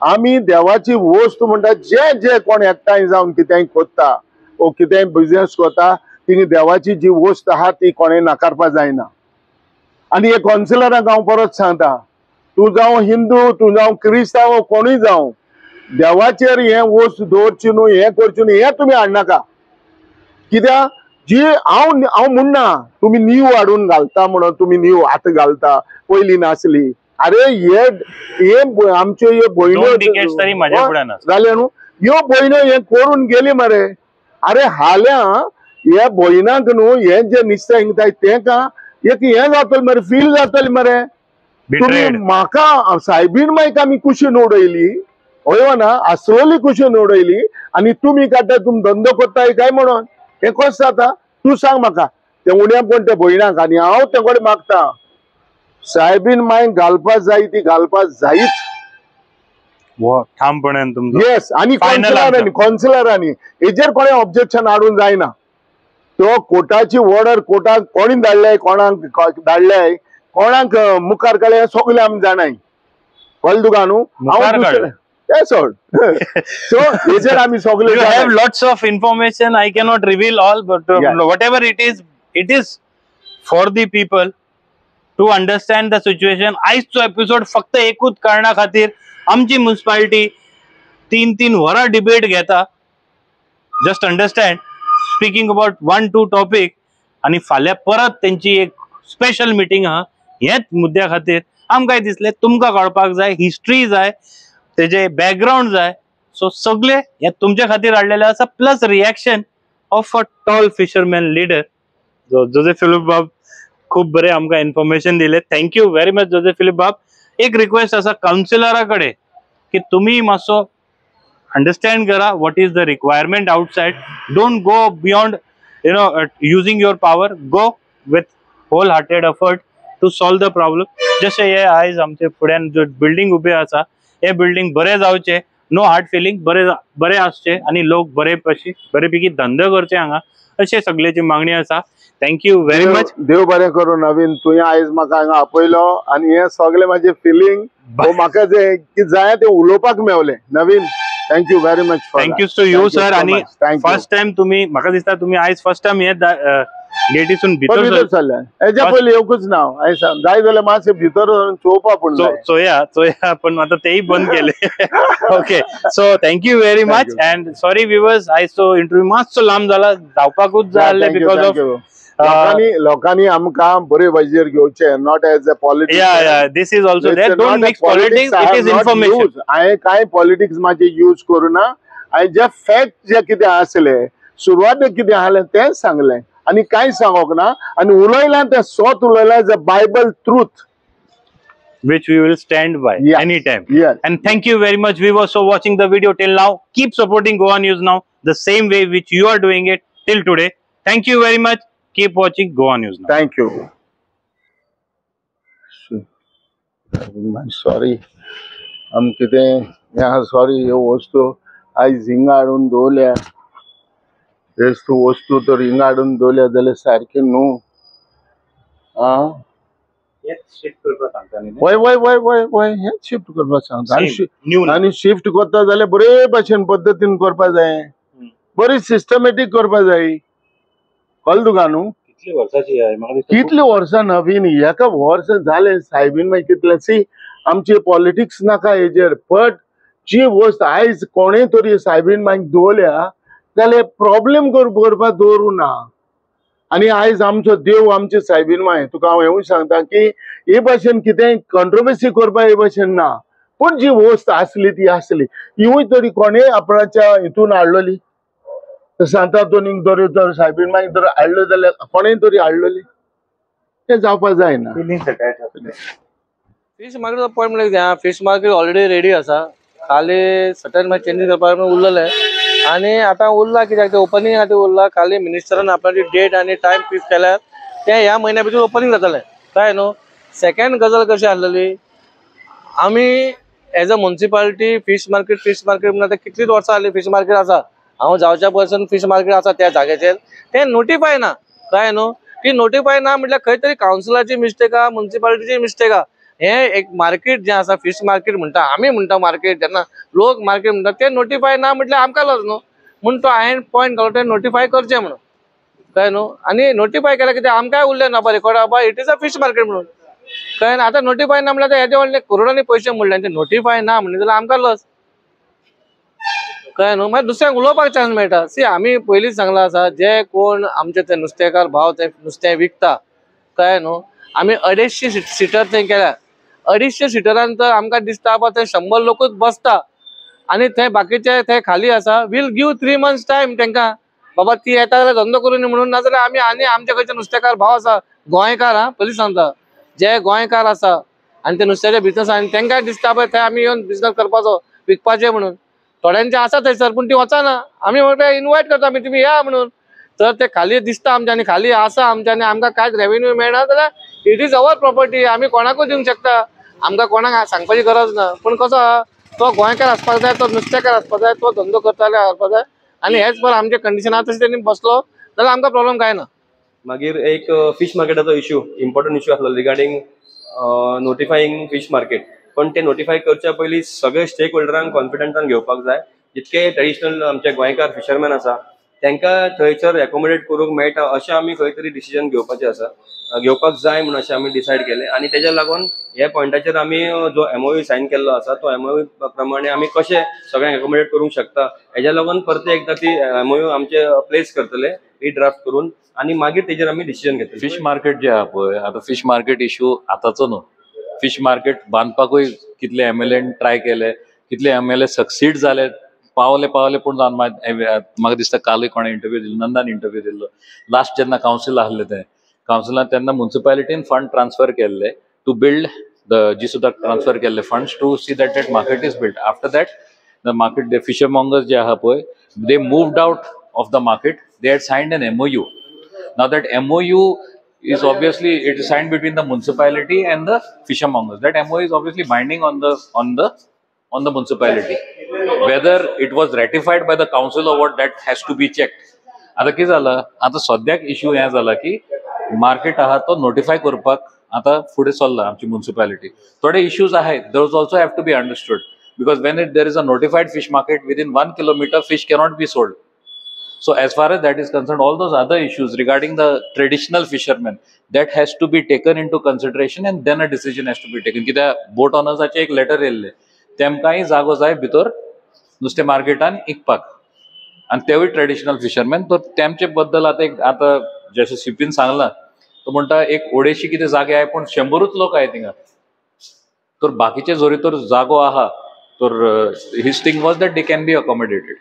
आमी देवाची वस्त म्हणटा जे जे कोण एकठांय जावन कितेंय कोत्ता ओ कितेंय बिझनेस कोता ती देवाची जी वस्त आहा ती कोणें नाकारपा जायना आणि हे काउन्सिलराक हांव परत सांगता तूं जावं हिंदू तूं जावं क्रिस्तांव कोणूय जावं देवाचेर हे वस्त दवरची न्हू हे करची न्हू हे तुमी हाडनाका कित्याक जी हांव म्हणना तुमी नीव हाडून घालता म्हणून तुमी नीव हात घालता पयलीं नासली अरे हे आमच्यो ह्यो भयण्यो जाले न्हू ह्यो भयण्यो हे करून गेली मरे अरे हाल्या ह्या भयणाक न्हू हे जे निश्चय हिंगताय तेका एक हे जातले मरे फील जातले मरे तुम्ही म्हाका सायबीण मायक आमी कुशीन उडयली वय ना आसरोली कुशीन उडयली आणि तुमी काडटा तुमी धंदो कोत्ताय काय म्हणून हे कशें जाता तूं सांग म्हाका ते उण्या पण ते भयणाक आणि हांव ते कडेन मागता सायबीण मायक घालपा जाय ती घालपा जायच ठामपणान येस आणि काउन्सिलरांनी हेजेर कोणें ऑब्जेक्शन हाडून जायना तो कोर्टाची ऑर्डर कोर्टाक कोणी धाडले कोणाक धाडले कोणाक मुखार काडले हे सगळे आमी जाणाय कळ्ळें तुका न्हू सो हेजेर आमी सगळे You have lots of information. I cannot reveal all, but whatever it is for the people to understand the situation. आयजचो एपिसोड फक्त एकूच कारणा खातीर आमची म्युनिसिपालिटी 3 वरां डिबेट घेता just understand speaking about 1-2 topic आणि फाल्यां परत त्यांची एक स्पेशल मिटींग आहा हेच मुद्द्या खातीर आमकां दिसले तुमकां कळपाक जाय हिस्ट्री जाय तेजे बॅकग्राऊंड जाय सो सगळे हे तुमच्या खातीर हाडलेले आसा plus reaction of a tall fisherman leader Joseph Philip बाब खूप बरे आमकां इन्फॉर्मेशन दिले thank you very much Joseph Philip बाब एक रिक्वेस्ट आसा काउन्सिलरा कडेन की तुम्ही मातसो अंडरस्टँड करा what is the requirement outside don't go beyond using your power go with wholehearted effort to solve the problem जशें हे आयज आमचे फुड्यान जो बिल्डिंग उबे आसा हे बिल्डिंग बरे जावचे नो हार्ड फिलिंग बरे आसचे आणि लोक बरेपैकी धंदो करचे हांगा अशें सगळ्याची मागणी आसा थँक्यू व्हेरी मच देव बरें करूं नवीन तुवें आयज म्हाका हांगा आपयलो आनी हे सगळे माझे फिलिंग म्हाका जे कितें जाय ते उलोवपाक मेवले Naveen thank you very much thank you to you sir आणि फर्स्ट टाइम तुम्ही म्हाका दिसता तुम्ही आयज फर्स्ट टाइम हे गेटीसून भितर चल्ल्या हेच्या पयलीं येवकूच ना आयज जाय जाल्यार मातशें भितर चोवपा पूण चोया पण आता तेही बंद केले okay so thank you very much and sorry viewers आयजचो इंटरव्यू मातसो लांब जाला जावपाकूच जाय बिकॉज ऑफ लोकांनी आमकां बरे वजेर घेवचे नॉट एज अ पॉलिटिक्स या this is also there don't mix politics it is information हांवें कांय पॉलिटिक्स माझे यूज करूना हांवें जे फॅक्ट जे कितें आसले सुरवातेक कितें आसलें तेंच सांगलें आणि कांय सांगोक ना आणि उलयलां तें सोत उलयलां as a Bible truth which we will stand by Yes. anytime. Yes. And thank you very much, viewers, for watching the video till now. Keep supporting Goa News Now the same way which you are doing it till today. Thank you very much. Keep watching Goa News Now. Thank you. I'm sorry. I'm kidding. Yeah, sorry. हे वस्तू आज हिंगा हाडून दवरल्या. हेच तू वस्तू तर हिंगा हाडून दवरल्या जाल्यार सारखे न्हू. आं वय वय वय वय वय हेच शिफ्ट करपाक सांगता. आनी शिफ्ट करता जाल्यार बरे भाशेन पद्दतीन करपाक जाय. बरी सिस्टमॅटीक करपाक जाय. कळ्ळें तुका न्हू? कितले वर्सां नवीन एका वर्स झाले सायबीन मागीर कितले सी आमचे पॉलिटिक्स नाका हेजेर बट जी वस्त आयज कोणेय तरी सायबीन मागीर दवरल्या जाल्यार प्रॉब्लेम करपाक दवरूं ना. आनी आयज आमचो देव आमचे सायबीन माय तुका हांव हेवूय सांगता की हे भाशेन कितेंय कंट्रोवर्सी करपाक हे भाशेन ना. पूण जी वस्त आसली ती आसली. हिवूय तरी कोणेय आपणाच्या हितून हाडलोली. सांतातोनीक जर सायबीन मागीर जर हाडलो जाल्यार कोणेय तरी हाडलोली. ते जावपाक जायना. फिश मार्केट पॉइंट म्हणजे फिश मार्केट ऑलरेडी रेडी आसा. खाली सटन मागीर चेंजीस करपाक उरलेले आनी आतां उरला कित्याक ते ओपनिंग आतां उरला. खाली मिनिस्टरान आपणाची डेट आनी टायम फिक्स केल्यार ते ह्या म्हयन्या भितर ओपनिंग जातले. कळ्ळें न्हू. सेकंड गजाल कशी आसलेली आमी as a municipality fish market म्हणून आतां कितलीच वर्सां जाली फिश मार्केट आसा. हांव जावच्या पयसून फिश मार्केट आसा त्या जाग्याचेर ते नोटिफाय ना. कळ्ळें न्हू. ती नोटिफाय ना म्हटल्यार खंय तरी कावन्सिलाची मिस्टेक आहा म्युनिसिपालिटीची मिस्टेक आहा. हे एक मार्केट जे आसा फिश मार्केट म्हणटा आमी म्हणटा मार्केट जेन्ना लोक मार्केट म्हणटा ते नोटिफाय ना म्हटल्यार आमकां लज न्हू. म्हणून तो हांवें पॉयंट घालो ते नोटिफाय करचें म्हणून. कळ्ळें न्हू. आनी नोटिफाय केल्यार कितें आमकांय उरलें ना रेकॉर्ड बाबा it is a fish market म्हणून. कळ्ळें. आतां नोटिफाय ना म्हटल्यार हेजे व्हडले करोडांनी पयशे म्हणले ते नोटिफाय ना म्हणले जाल्यार आमकां लज. कळ्ळें न्हू. मागीर दुसऱ्यांक उलोवपाक चान्स मेळटा. सी आमी पयलींच सांगला आसा जे कोण आमचे ते नुस्तेकार भाव ते नुस्तें विकता. कळ्ळें न्हू. आमी 250 सिटर थंय केल्यार 250 सिटरान तर आमकां दिसता बाबा थंय 100 लोकूच बसता आनी थंय बाकीचे थंय खाली आसा. वील गिव 3 months टायम तांकां बाबा ती येता जाल्यार धंदो करून म्हणून. नाजाल्यार आमी आनी आमचे खंयचे नुस्तेकार भाव आसा गोंयकार पयलीं सांगता जे गोंयकार आसा आनी ते नुस्त्याचे बिजनस आनी तांकां दिसता पळय थंय आमी येवन बिजनस करपाचो विकपाचें म्हणून. थोड्यांचे आसा थंयसर पूण ती वचना. आमी म्हणटा इनवायट करता आमी तुमी या म्हणून. तर ते खाली दिसता आमचे आनी खाली आसा आमचे आनी आमकां कांयच रेवेन्यू मेळना जाल्यार इट इज अवर प्रॉपर्टी. आमी कोणाकूय दिवंक शकता. आमकां कोणाक सांगपाची गरज ना. पूण कसो आहा तो गोंयकार आसपाक जाय तो नुस्तेकार आसपाक जाय तो धंदो करता जाल्यार आसपाक जाय आनी हेच पर आमचे कंडिशन आहा तशें तेणी बसलो जाल्यार आमकां प्रॉब्लेम काय ना. मागीर एक फिश मार्केटाचो इश्यू इम्पॉर्टंट इश्यू आसलो रिगार्डिंग नोटिफाईंग फिश मार्केट. पण ते नोटिफाय करच्या पयलीं सगळे स्टेक होल्डरांक कॉन्फिडन्सान घेवपाक जाय. जितके ट्रेडिशनल आमचे गोंयकार फिशरमॅन आसा तांकां थंयसर एकोमोडेट करूंक मेळटा अशें आमी खंय तरी डिसिजन घेवपाचें आसा. घेवपाक जाय म्हणून अशें आमी डिसायड केलें. आनी तेज्या लागून ह्या पॉयंटाचेर आमी जो MOU सायन केल्लो आसा तो MOU प्रमाणे आमी कशें सगळ्यांक एकोमोडेट करूंक शकता हेज्या लागून परते एकदां ती MOU आमचे प्लेस करतले रीड्राफ्ट करून आनी मागीर तेजेर आमी डिसिजन घेतले. फिश मार्केट जे आहा पळय आतां फिश मार्केट इश्यू आतांचो न्हू. फिश मार्केट बांदपाकूय कितले MLAन ट्राय केले कितले MLA सक्सीड जाले पावले पूण जावन म्हाका दिसता कालूय कोणें इंटरव्यू दिल्लो नंदान इंटरव्यू दिल्लो. लास्ट जेन्ना कावन्सील आहलें तें कावन्सिलान तेन्ना म्युनिसिपालिटीन फंड ट्रान्सफर केल्ले टू बिल्ड जी सुद्दां ट्रान्सफर केल्ले funds to see that market is build. After that the market they fisher mongers जे आहा पळय they moved out of the market. They had signed an MOU. Now that MOU is obviously it is signed between the municipality and the fishermongers. That MOU is obviously binding on the municipality. Whether it was ratified by the council or what, that has to be checked. आता कितें जालां आता सद्याक issue हें जाला की market आहा तो नोटिफाय करपाक आता फुडें चल्ला आमची म्युनिसिपालिटी. थोडे इश्यूज आहेत those also have to be understood because when there is a notified fish market within 1 kilometer fish cannot be sold. So as far as that is concerned, all those other issues regarding the traditional fishermen, that has to be taken into consideration and then a decision has to be taken. कित्याक बोट ऑनर्साचे एक letter येयल्ले तेमकांय जागो जाय भितर नुस्तें मार्केटान इकपाक आनी तेवूय traditional fisherman. तर तेमचे बद्दल आतां जशें CPन सांगलां तो म्हणटा एक 250 कितें जागे आहाय पूण 100च लोक आहाय थिंगा. तर बाकीचे जोरी तर जागो आहा तर his thing was that they can be accommodated.